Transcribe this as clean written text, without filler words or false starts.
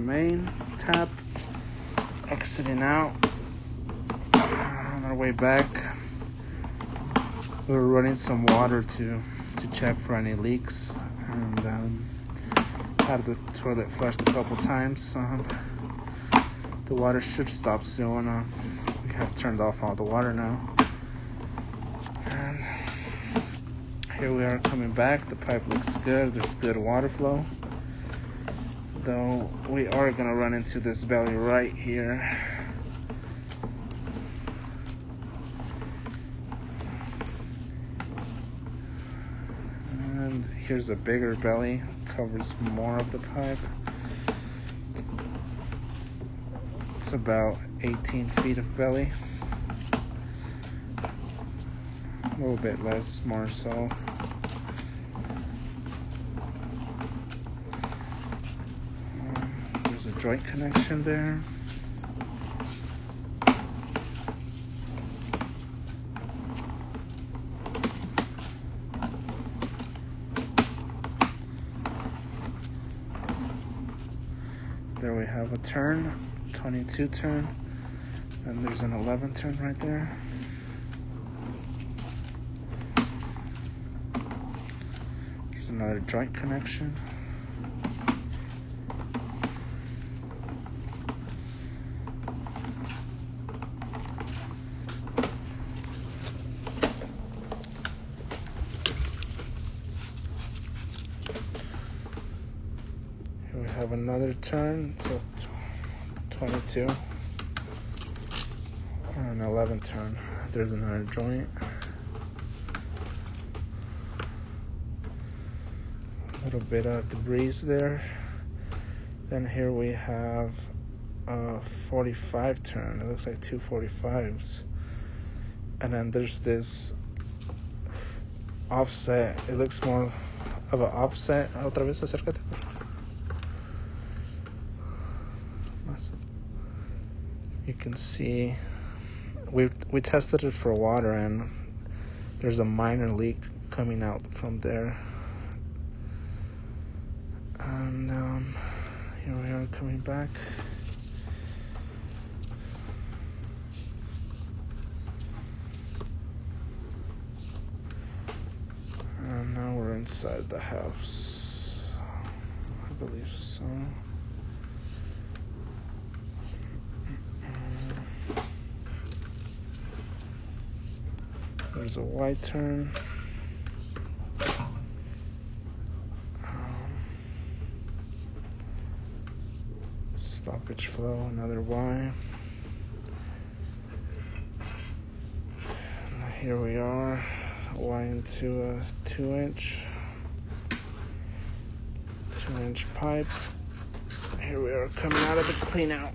main tap, exiting out. On our way back, we were running some water to check for any leaks, and had the toilet flushed a couple times. The water should stop soon. We have turned off all the water now. And here we are coming back. The pipe looks good. There's good water flow. Though we are going to run into this belly right here. And here's a bigger belly. Covers more of the pipe. It's about 18 feet of belly. A little bit less, more so. There's a joint connection there. There we have a turn, 22 turn, and there's an 11 turn right there. There's another joint connection. Here we have another turn, so 22, and an 11 turn. There's another joint. A little bit of debris there. Then here we have a 45 turn. It looks like two 45s. And then there's this offset. It looks more of an offset. Otra vez, acércate. You can see we tested it for water, and there's a minor leak coming out from there. And here we are coming back. And now we're inside the house. I believe so. There's a wide turn. Stoppage flow, another Y. And here we are, Y into a 2-inch pipe. Here we are coming out of the clean out.